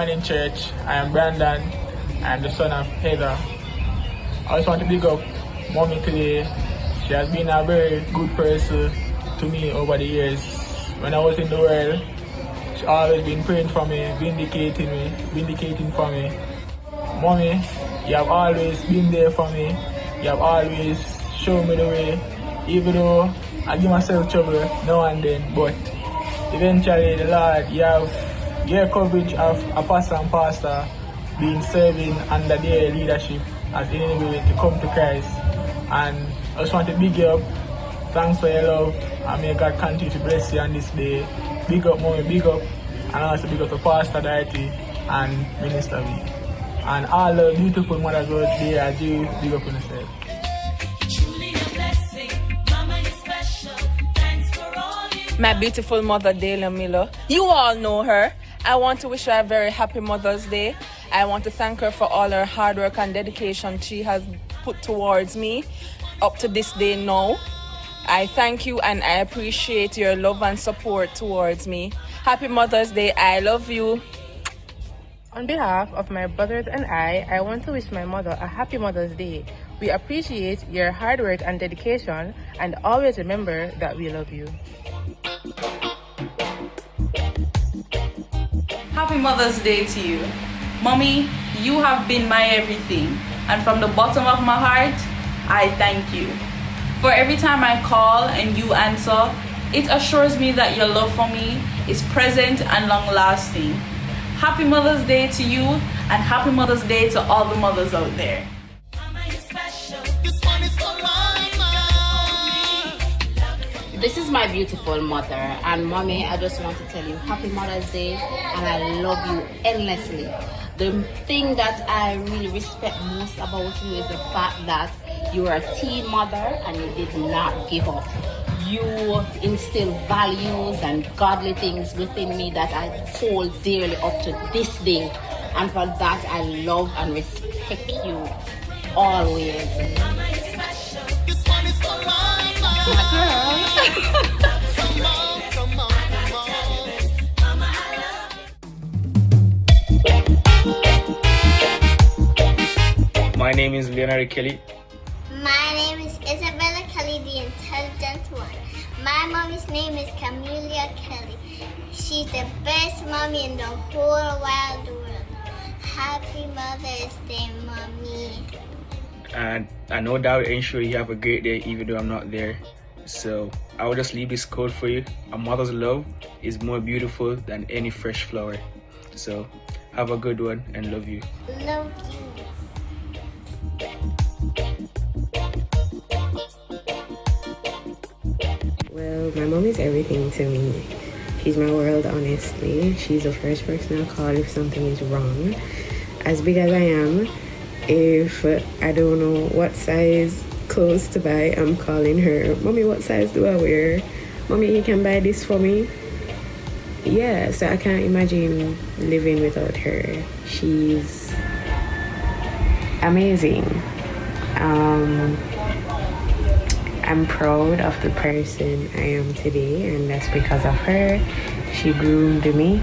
morning church. I am Brandon. I am the son of Heather. I just want to big up mommy today. She has been a very good person to me over the years. When I was in the world, she always been praying for me, vindicating for me. Mommy, you have always been there for me. You have always shown me the way, even though I give myself trouble now and then, but eventually the Lord, you have your coverage of a pastor and pastor being serving under their leadership as anyway to come to Christ. And I just want to big you up. Thanks for your love, and may God continue to bless you on this day. Big up, mommy, big up. And also big up to Pastor Dorothy and Minister V. And all the beautiful mothers out there, I do big up on yourself. My beautiful mother, Dale Miller. You all know her. I want to wish her a very happy Mother's Day. I want to thank her for all her hard work and dedication she has put towards me up to this day now. I thank you and I appreciate your love and support towards me. Happy Mother's Day. I love you. On behalf of my brothers and I want to wish my mother a happy Mother's Day. We appreciate your hard work and dedication, and always remember that we love you. Happy Mother's Day to you. Mommy, you have been my everything, and from the bottom of my heart, I thank you. For every time I call and you answer, it assures me that your love for me is present and long-lasting. Happy Mother's Day to you, and happy Mother's Day to all the mothers out there. This is my beautiful mother, and mommy, I just want to tell you happy Mother's Day, and I love you endlessly. The thing that I really respect most about you is the fact that you are a teen mother and you did not give up. You instill values and godly things within me that I hold dearly up to this day, and for that I love and respect you always. My girl. My name is Leonard Kelly. My name is Isabella Kelly, the intelligent one. My mommy's name is Camelia Kelly. She's the best mommy in the whole wide world. Happy Mother's Day, mommy. And I know that will ensure you have a great day even though I'm not there. So I will just leave this quote for you. A mother's love is more beautiful than any fresh flower. So have a good one and love you. Love you. Well, my mom is everything to me. She's my world, honestly. She's the first person I call if something is wrong. As big as I am, if I don't know what size clothes to buy, I'm calling her, Mommy, what size do I wear? Mommy, you can buy this for me? Yeah, so I can't imagine living without her. She's amazing. I'm proud of the person I am today, and that's because of her. She groomed me.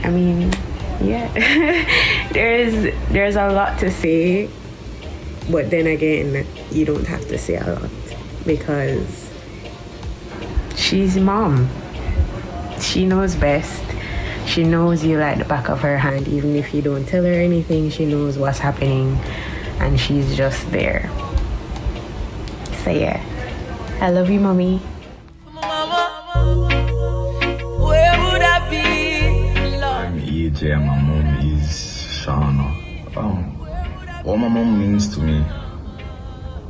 I mean, yeah. there's a lot to say, but then again, you don't have to say a lot because she's mom. She knows best. She knows you like the back of her hand. Even if you don't tell her anything, she knows what's happening, and she's just there. So yeah, I love you, mommy. Where would I be? I'm EJ and my mom is Shauna. What my mom means to me,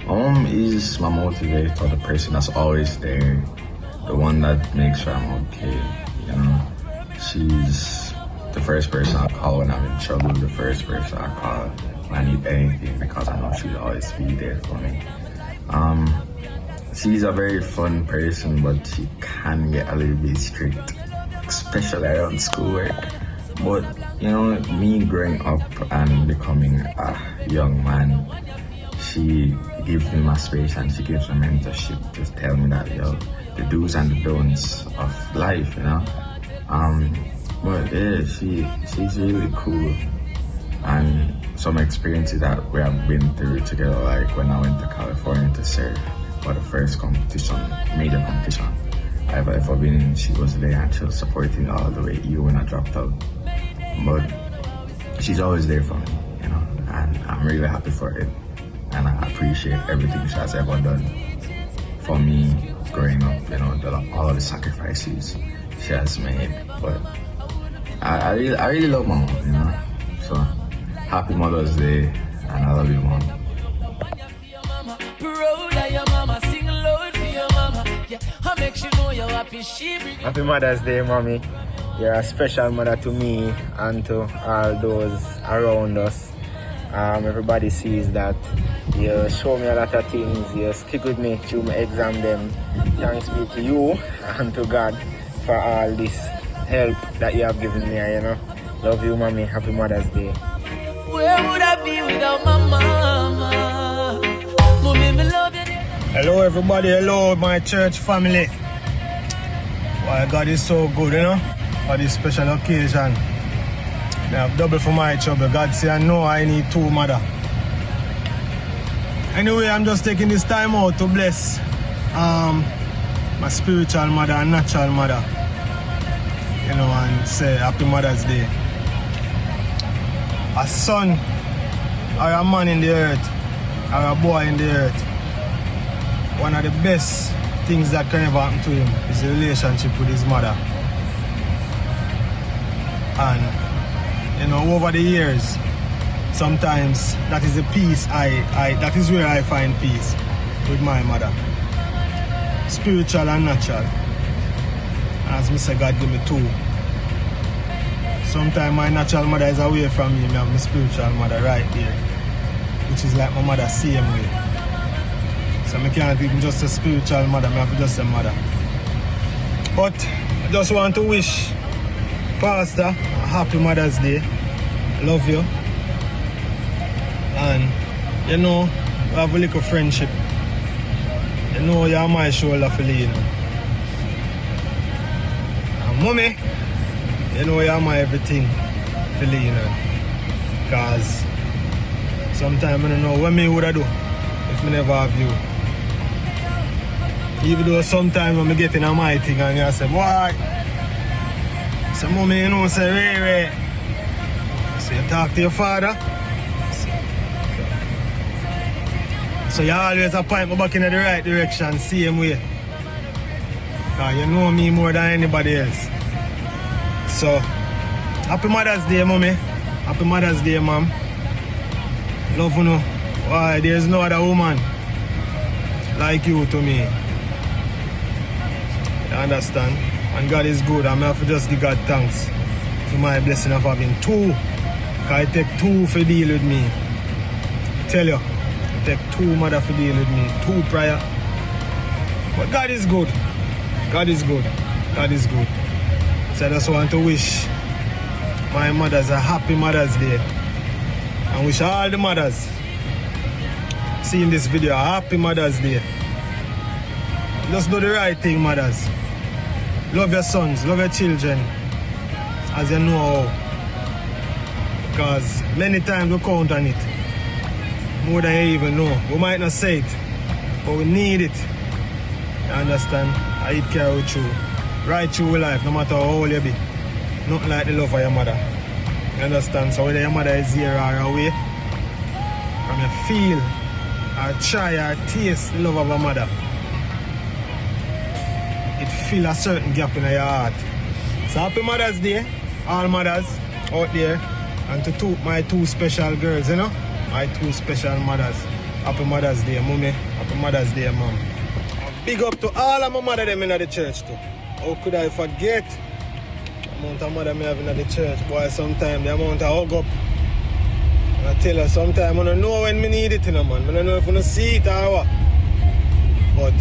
my mom is my motivator, the person that's always there, the one that makes sure I'm okay, you know. She's the first person I call when I'm in trouble, the first person I call when I need anything, because I know she'll always be there for me. She's a very fun person, but she can get a little bit strict, especially around schoolwork. But you know, me growing up and becoming a young man, she gives me my space and she gives me mentorship to tell me that, yo, the do's and the don'ts of life, you know. But yeah, she's really cool. And some experiences that we have been through together, like when I went to California to serve for the first competition, major competition I've ever been in. She was there and she was supporting all the way, even when I dropped out. But she's always there for me, you know, and I'm really happy for it. And I appreciate everything she has ever done for me growing up, you know, all of the sacrifices she has made. But I really love my mom, you know. So happy Mother's Day, and I love you, Mom. Happy Mother's Day, Mommy. You're a special mother to me and to all those around us. Everybody sees that. You show me a lot of things. You stick with me through my exam them. Thanks be to you and to God for all this help that you have given me, you know. Love you, Mommy. Happy Mother's Day. Where would I be without my mama? Mommy, me love you. Hello everybody, hello my church family. Why God is so good, you know, for this special occasion. I have double for my trouble. God say I know I need two mother. Anyway, I'm just taking this time out to bless my spiritual mother and natural mother. You know, and say Happy Mother's Day. A son or a man in the earth or a boy in the earth, one of the best things that can ever happen to him is the relationship with his mother. And you know, over the years, sometimes that is the peace that is where I find peace with my mother. Spiritual and natural. As Mr. God give me two. Sometimes my natural mother is away from me, I have my spiritual mother right there, which is like my mother same way. So I can't even just a spiritual mother, I have just a mother. But I just want to wish Pastor a happy Mother's Day. Love you. And you know, we have a little friendship. You know you're my shoulder for lean. And Mommy, you know you're my everything for lean. Because sometimes I don't know what me would I do if I never have you. Even though sometimes when I get in my thing and I say, boy, so Mommy, you know, say, Ray. So you talk to your father. So you always point me back in the right direction, same way. Because you know me more than anybody else. So, happy Mother's Day, Mommy. Happy Mother's Day, Mom. Love you know. Why, there's no other woman like you to me. You understand? And God is good. I'm have to just give God thanks for my blessing of having two. Because I take two for deal with me. I tell you, I take two mother for deal with me. Two prior. But God is good. God is good. God is good. So I just want to wish my mothers a happy Mother's Day. And wish all the mothers seeing this video a happy Mother's Day. Just do the right thing, mothers. Love your sons, love your children, as you know how. Because many times we count on it. More than you even know. We might not say it, but we need it. You understand? I eat care with you. Right through your life, no matter how old you be. Nothing like the love of your mother. You understand? So whether your mother is here or away, from you feel or try or taste the love of a mother, it feel a certain gap in your heart. So happy Mother's Day, all mothers out there, and to my two special girls, you know, my two special mothers. Happy Mother's Day, Mommy. Happy Mother's Day, Mom. Big up to all of my mother them in the church too. How could I forget the amount of mother me having in the church? Boy, sometimes the amount of hug up. And I tell her sometimes I don't know when me need it, you know, man. I don't know if I don't see it or what. But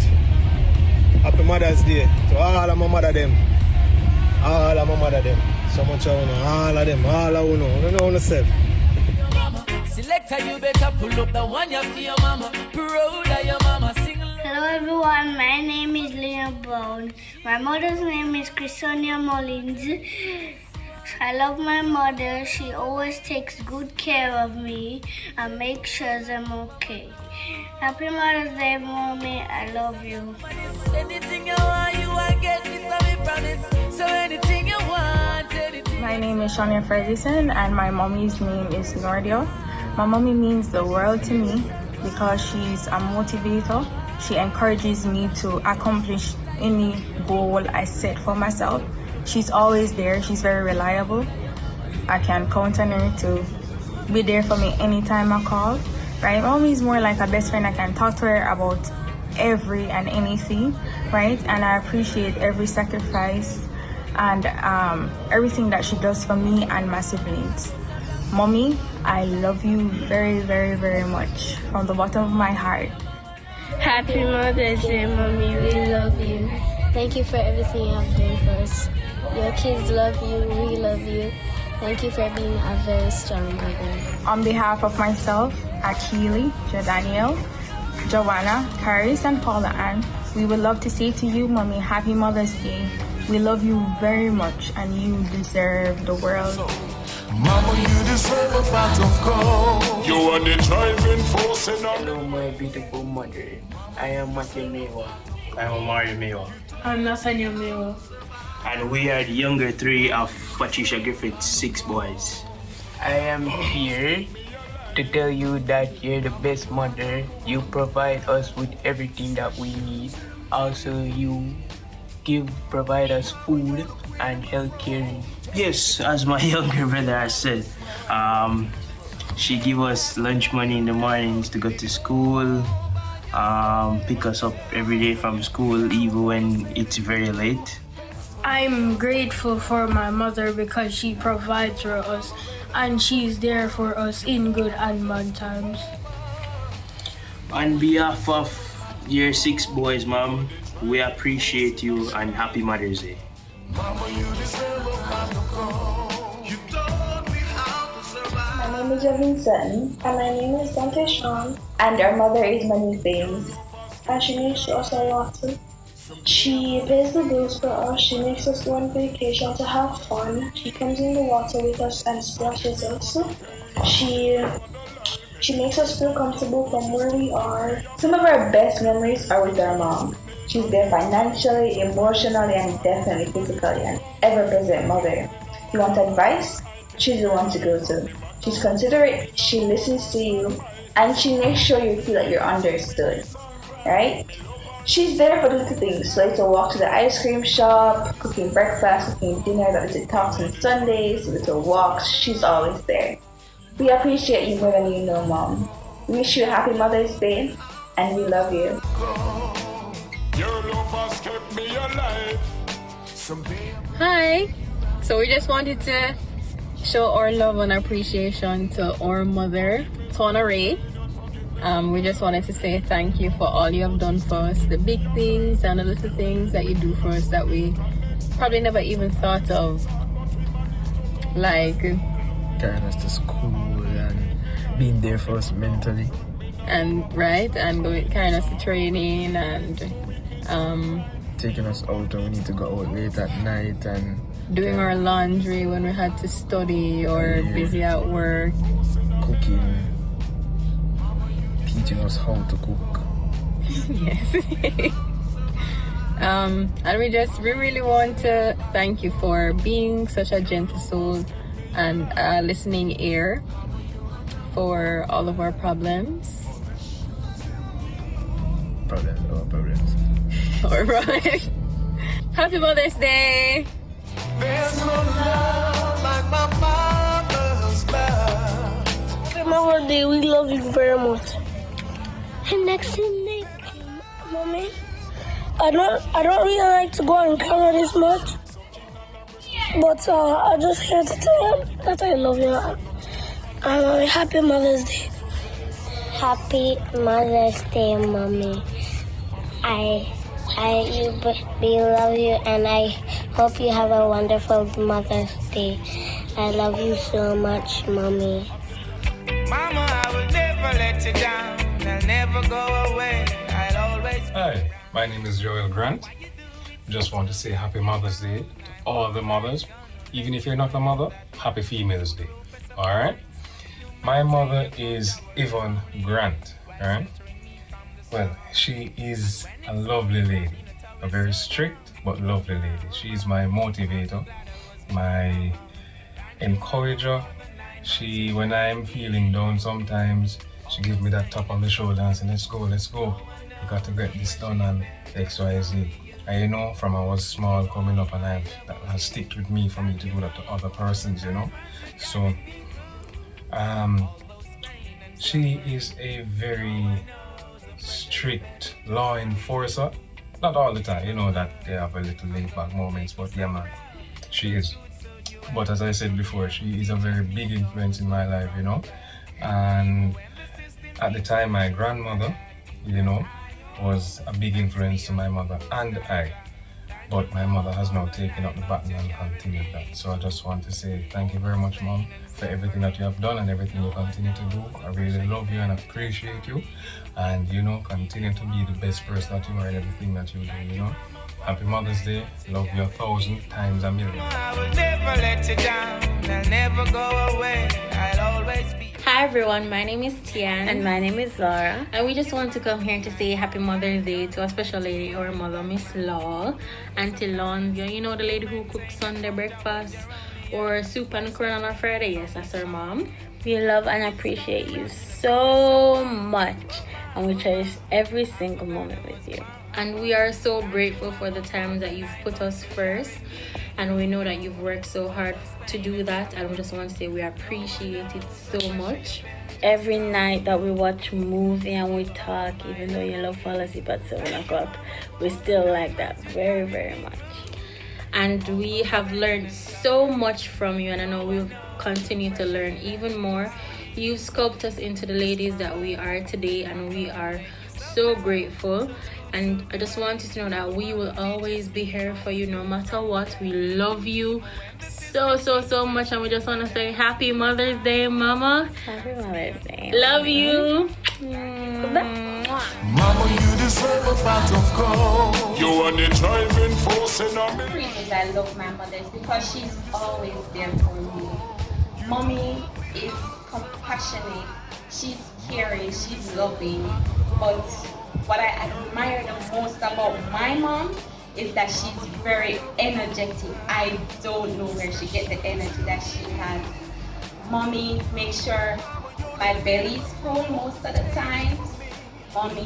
happy Mother's Day to all of my mother them. All of my mother them. So much of you know, all of them, all of you know. I don't know yourself. Selector, you better pull up the one you feel your mama. Proud of your mama. Sing. Hello everyone, my name is Leah Brown. My mother's name is Christonia Mullins. I love my mother. She always takes good care of me and makes sure I'm okay. Happy Mother's Day, Mommy. I love you. Anything you want, you will get this, I promise. So anything you want, anything. My name is Shania Ferguson and my mommy's name is Nordio. My mommy means the world to me because she's a motivator. She encourages me to accomplish any goal I set for myself. She's always there. She's very reliable. I can count on her to be there for me anytime I call. Right? Mommy is more like a best friend. I can talk to her about every and anything, right? And I appreciate every sacrifice and everything that she does for me and my siblings. Mommy, I love you very, very, very much from the bottom of my heart. Happy Mother's Day, Mommy. We love you. Thank you for everything you have done for us. Your kids love you. We love you. Thank you for being a very strong mother. On behalf of myself, Akili, Jadaniel, Joanna, Caris, and Paula Ann, we would love to say to you, Mommy, Happy Mother's Day. We love you very much and you deserve the world. Mama, you deserve a pot of gold. You are the driving force in our... Hello, my beautiful mother. I am Matthew Mewa. I am Mario Mewa. I'm Nathaniel Mewa. And we are the younger three of Patricia Griffith's 6 boys. I am here to tell you that you're the best mother. You provide us with everything that we need. Also, you provide us food and health care. Yes, as my younger brother has said, she give us lunch money in the mornings to go to school, pick us up every day from school even when it's very late. I'm grateful for my mother because she provides for us and she's there for us in good and bad times. On behalf of your 6 boys, Mom, we appreciate you and Happy Mother's Day. Mama, you deserve a pot of gold. You taught me how to survive. My name is Vincent, and my name is Dante Sean, and our mother is Money Things, and she makes us a lot too. She pays the bills for us, she makes us go on vacation to have fun, she comes in the water with us and splashes us. She makes us feel comfortable from where we are. Some of our best memories are with our mom. She's there financially, emotionally, and definitely physically, an ever-present mother. If you want advice, she's the one to go to. She's considerate, she listens to you, and she makes sure you feel like you're understood, right? She's there for the little things, like to walk to the ice cream shop, cooking breakfast, cooking dinner, the little talks on Sundays, little walks. She's always there. We appreciate you more than you know, Mom. We wish you a happy Mother's Day, and we love you. Your love has kept me alive. Hi. So we just wanted to show our love and appreciation to our mother, Tona Ray. We just wanted to say thank you for all you have done for us, the big things and the little things that you do for us that we probably never even thought of, like carrying us to school and being there for us mentally, and carrying us to training and taking us out when we need to go out late at night and doing our laundry when we had to study or busy at work, cooking, teaching us how to cook. Yes. And we really want to thank you for being such a gentle soul and a listening ear for all of our problems. Our problems. Happy Mother's Day! There's no love like my mother's love. Happy Mother's Day, we love you very much. And next thing, Nick, Mommy, I don't really like to go on camera this much, but I just here to tell you that I love you and Happy Mother's Day. Happy Mother's Day, Mommy. We love you, and I hope you have a wonderful Mother's Day. I love you so much, Mommy. Mama, I will never let you down. I'll never go away. I'll always... Hi, my name is Joel Grant. Just want to say Happy Mother's Day to all the mothers. even if you're not a mother, happy Females Day. Alright? My mother is Yvonne Grant. Alright? Well, she is a lovely lady. A very strict but lovely lady. She is my motivator, my encourager. She, when I'm feeling down sometimes, she gives me that tap on the shoulder and says, let's go. You got to get this done and X, Y, Z. And you know, from I was small coming up, and that has sticked with me for me to do that to other persons, you know. So, she is a very strict law enforcer. Not all the time, you know that they have a little laid back moments, but yeah man, she is. But as I said before, she is a very big influence in my life, you know. And at the time, my grandmother, you know, was a big influence to my mother and I. But my mother has now taken up the baton and continued that. So I just want to say thank you very much, Mom, for everything that you have done and everything you continue to do. I really love you and appreciate you. And, you know, continue to be the best person that you are in everything that you do, you know. Happy Mother's Day. Love you 1,000 times a million. I will never let you down. I'll never go away. I'll always be. Hi everyone, my name is Tian. And my name is Laura. And we just want to come here to say Happy Mother's Day to a special lady, our mother, Miss Law, Auntie Lon. You know the lady who cooks Sunday breakfast or soup and corn on a Friday? Yes, that's her mom. We love and appreciate you so much. And we cherish every single moment with you. And we are so grateful for the times that you've put us first. And we know that you've worked so hard to do that. And we just want to say we appreciate it so much. Every night that we watch a movie and we talk, even though you love fall asleep at 7 o'clock, we still like that very, very much. And we have learned so much from you. And I know we'll continue to learn even more. You sculpted us into the ladies that we are today. And we are so grateful. And I just want you to know that we will always be here for you no matter what. We love you so much, and we just want to say Happy Mother's Day, Mama. Happy Mother's Day. Love you. Mama, you deserve a pot of gold. You are the driving force in our The reasons I love my mother is because she's always there for me. Mommy is compassionate, she's caring, she's loving, but what I admire the most about my mom is that she's very energetic. I don't know where she gets the energy that she has. Mommy makes sure my belly's full most of the times. Mommy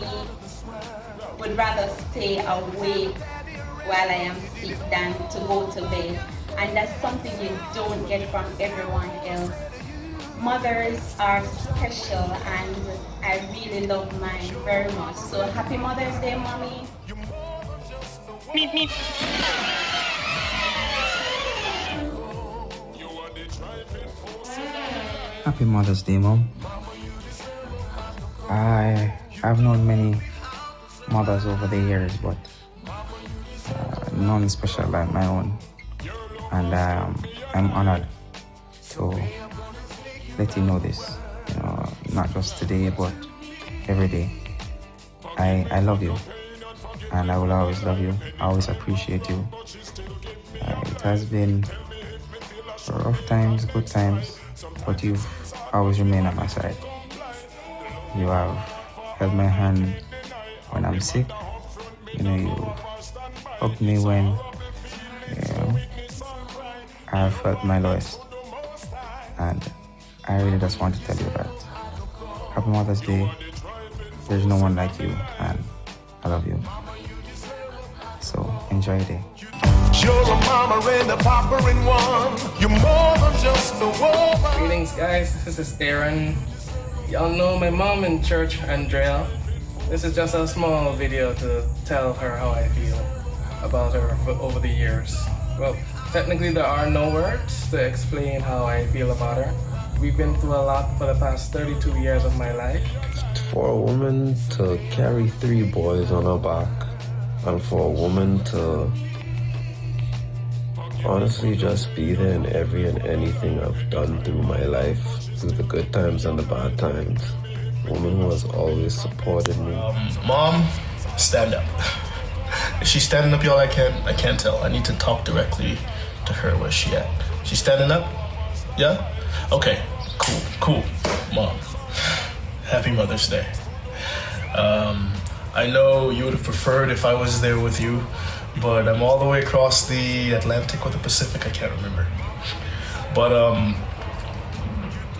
would rather stay awake while I am sick than to go to bed. And that's something you don't get from everyone else. Mothers are special and I really love mine very much. So happy Mother's Day, Mommy. Happy Mother's Day, Mom. I've known many mothers over the years, but none special like my own. And I'm honored to let you know this, you know, not just today, but every day. I love you, and I will always love you. I always appreciate you. It has been rough times, good times, but you've always remained at my side. You have held my hand when I'm sick. You know, you hugged me when, you know, I felt my lowest. And I really just want to tell you that Happy Mother's Day. There's no one like you, and I love you. So enjoy your day. You're a mama and a papa in one. You're more than just a woman. Greetings, guys. This is Aaron. Y'all know my mom in church, Andrea. This is just a small video to tell her how I feel about her over the years. Well, technically there are no words to explain how I feel about her. We've been through a lot for the past 32 years of my life. For a woman to carry 3 boys on her back, and for a woman to honestly just be there in every and anything I've done through my life, through the good times and the bad times. A woman who has always supported me. Mom, stand up. Is she standing up, y'all? I can't tell. I need to talk directly to her where she at. She's standing up? Yeah? Okay, cool. Mom, happy Mother's Day. I know you would have preferred if I was there with you, but I'm all the way across the Atlantic or the Pacific, I can't remember. But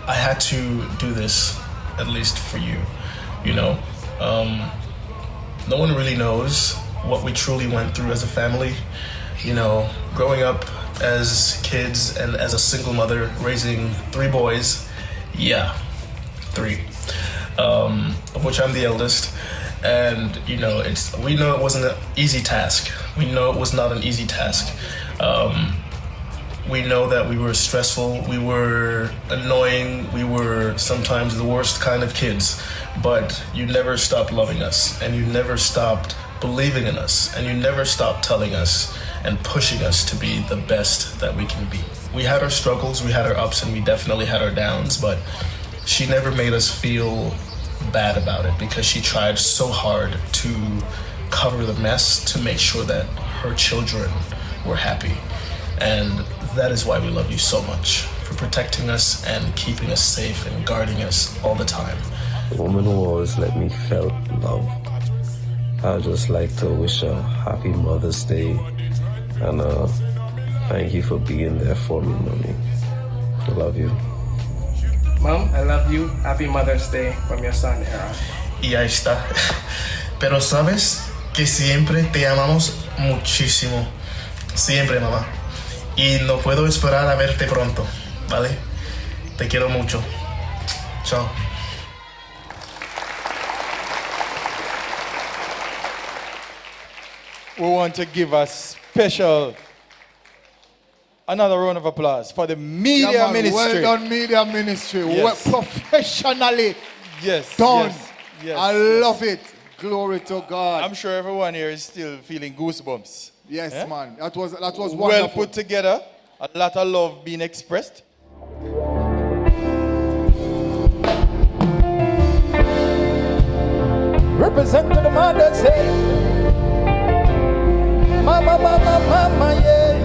I had to do this, at least for you, you know? No one really knows what we truly went through as a family, you know, growing up as kids and as a single mother, raising 3 boys, 3, of which I'm the eldest. And we know it wasn't an easy task. We know it was not an easy task. We know that we were stressful, we were annoying, we were sometimes the worst kind of kids, but you never stopped loving us, and you never stopped believing in us, and you never stopped telling us and pushing us to be the best that we can be. We had our struggles, we had our ups, and we definitely had our downs, but she never made us feel bad about it because she tried so hard to cover the mess to make sure that her children were happy. And that is why we love you so much, for protecting us and keeping us safe and guarding us all the time. The woman who always let me felt love. I'd just like to wish her happy Mother's Day and thank you for being there for me, Mommy. I love you. Mom, I love you. Happy Mother's Day from your son, Era. Y ahí está. Pero sabes que siempre te amamos muchísimo. Siempre, mamá. Y no puedo esperar a verte pronto, ¿vale? Te quiero mucho. Chao. We want to give a special, another round of applause for the media ministry. Well done, media ministry. Yes. Well, professionally yes, done. Yes, I love it. Glory to God. I'm sure everyone here is still feeling goosebumps. Yes, Eh? man. That was wonderful. Well put together. A lot of love being expressed. Represent to the mother, say, Mama, mama, mama, yeah.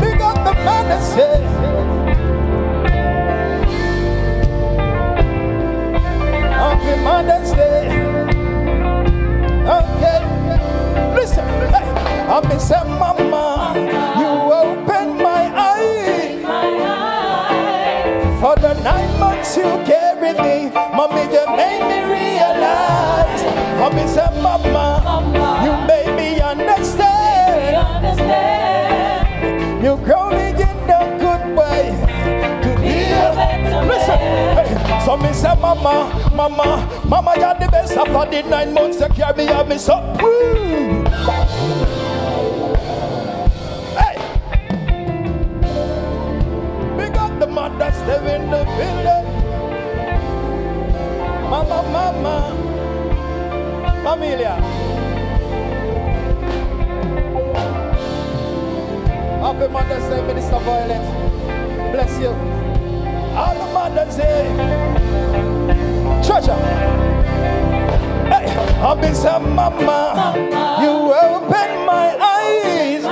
Big up the mother, say, Happy Mother's Day. Okay, listen, hey. I miss her, mama. You opened my eyes for the 9 months you carried me. Mommy, you made me realize. I miss her, mama. You made me understand. You grow me in a good way to deal. Listen, hey. So me say, mama, you're the best. After the 9 months you carry me, and me so. Hey, big up the mother still in the building. Mama, familia. Happy Mother's Day, Minister Violet. Bless you. All the Mother's Day. Treasure. Hey, I've been saying, mama, you opened my eyes.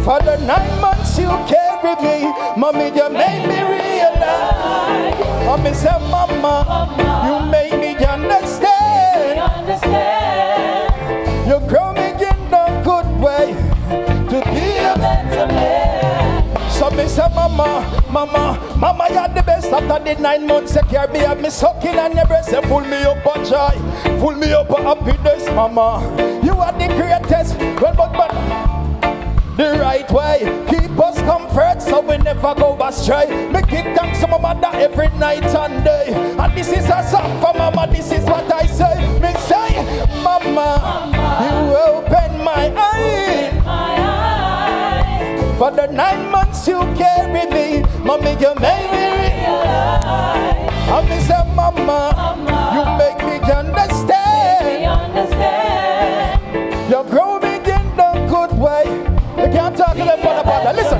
For the 9 months you carried me, mommy, you made me realize. I've been saying, mama, you made me understand. You grow me in a good way to be a better man. So me say, mama, you're the best. After the 9 months you carry me, have me sucking on your breast. You pull me up a joy, pull me up a happiness, mama. You are the greatest, well, but the right way. Keep us comfort so we never go astray. Me give thanks to my mother every night and day. And this is a song for mama, this is what I say. Me say, mama, you open my eyes. For the 9 months you carry me, mommy, you made me realize. And me say, mama, you make me understand. You grow me in a good way. You can't talk to them about that. Listen,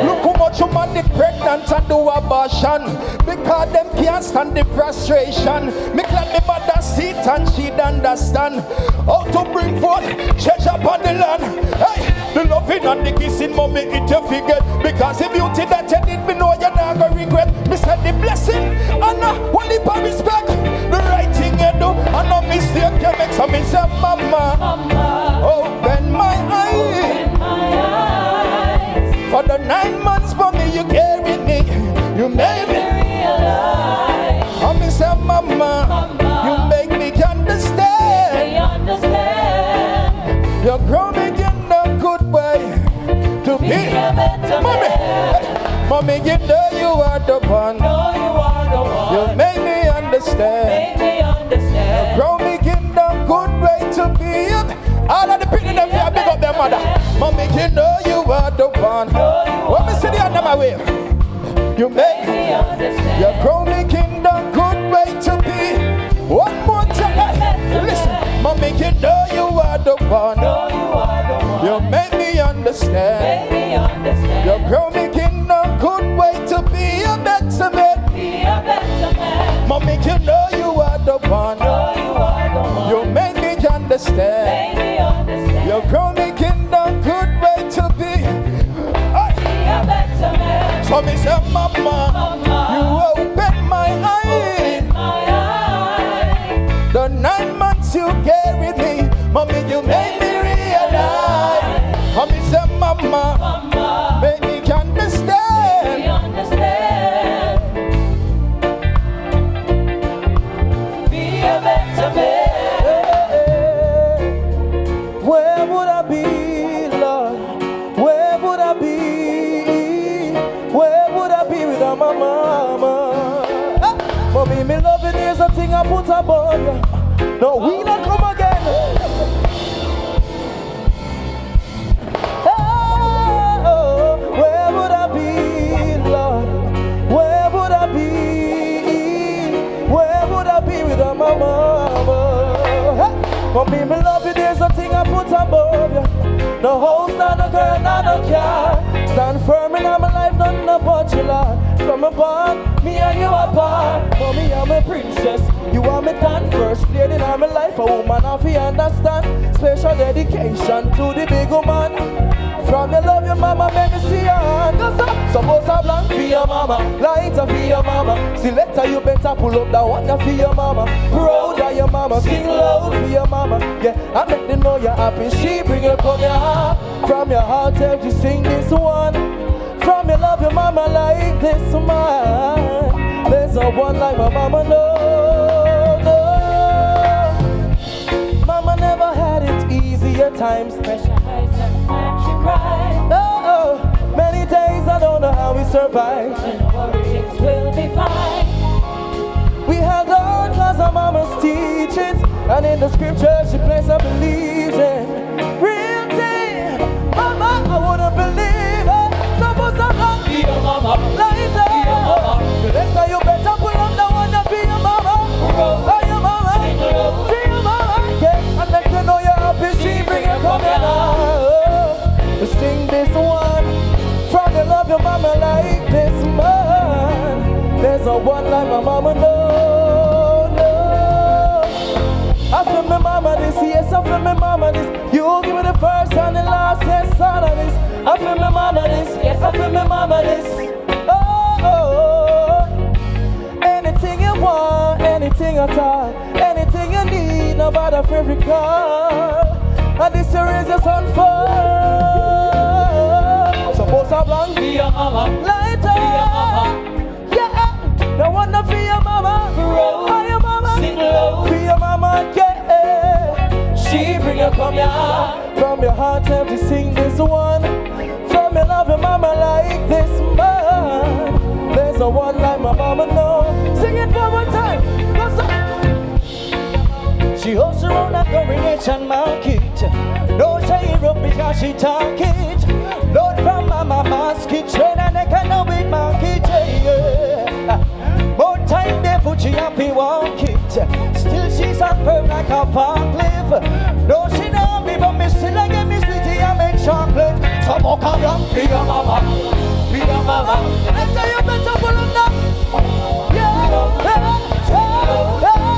look how much you man is pregnant and do abortion because them can't stand the frustration. Me glad me mother sit and she'd understand how to bring forth treasure upon the Babylon. Hey, the loving and the kissing, mommy, it you forget. Because the beauty that you did, me know you're not gonna regret. Me said the blessing and only for respect. The right thing you do, and no mistake you make. So me say, mama, open my eyes. For the 9 months, mommy, you carried me. You made me realize. And me say, mama, you make me understand. You grow me in a good way to be a better mommy. Hey, mommy, you know you are the one. You make me understand. You grow me in a good way to be a. All of the people that feel big up their mother. Mommy, you know you are the one. When me see the under my way, you make me understand. You grow me in a good way to be. One more time, listen. Mommy, you know you are the one. You make me understand. You grow me in a good way to be a better man. Mommy, you know you are the one. You make me understand. You grow me in a good way to be a better man. So me say, mama, you open my eyes. The 9 months you carried me, mommy, you made me realize. And me say, mama, make me understand. Be a better man. Where would I be, Lord? Where would I be? Where would I be without my mama? Mommy, me loving is a thing I put above you. No, we not come again. Oh, where would I be, Lord? Where would I be? Where would I be without my mama? Mommy, me loving is a thing I put above you. No host, not a girl, not a car. Stand firm in my life, nothing about you, Lord. From a born, me and you apart. Mommy, I'm a princess, you are me done first. Lady in my life, a woman have to understand. Special dedication to the big woman. From your love, your mama, make me see your hand. Suppose I blank for your mama, lighter for your mama. Selector, you better pull up that one for your mama. Proud of your mama, sing loud for your mama. Yeah, I make them know you're happy. She bring you from your heart. From your heart, tell you sing this one. From your love, your mama like this man. There's no one like my mama, no, no. Mama never had it easy at times. Sometimes she cried. Oh, many days I don't know how we survived. Don't worry, things will be fine. We held on cause our mama's teachings. And in the scripture she placed her beliefs in. Real thing, mama, I wouldn't believe it. Suppose I'm not be your mama. Later, later you better pull up the one that be your mama. Oh, your mama, be your mama. Yeah, and let you know you're happy. She bring you come here now. Sing this one. From your love your mama like this man. There's no one like my mama, no, no. I feel my mama this, yes, I feel my mama this. You give me the first and the last, yes, all of this. I feel my mama this, yes, I feel my mama this. Oh, oh, oh. Anything you want, anything at all, anything you need, nobody for every call. And this is your son for. Suppose I'm blank, be your mama. Lighter, be your mama. Yeah, no one to be your mama. Be your mama, sing low. Be your mama, yeah. She bring you from your heart. From your heart, have to sing this one. From your love, your mama like this man. There's no one like my mama, no. Sing it one more time. Go so. She holds around a coronation market. No shade up because she talk it. Lord from my mama's kitchen and I can know it market. Yeah. More time they put she happy walk it. Still she's on firm like a forklift. No she know me but me still I get me sweetie and make chocolate. So more come on, be your mama. Be your mama. Let's tell you better pull up now. Yeah, yeah, yeah.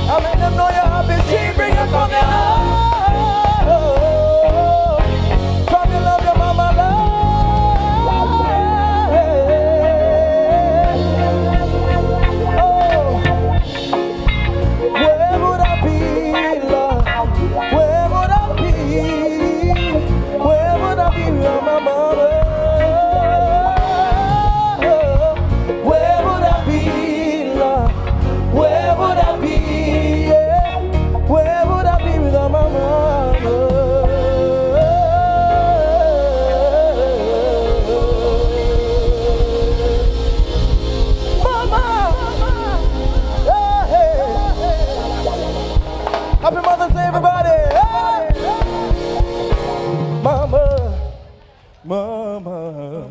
I make them know you're happy. She bring you from your heart. mama.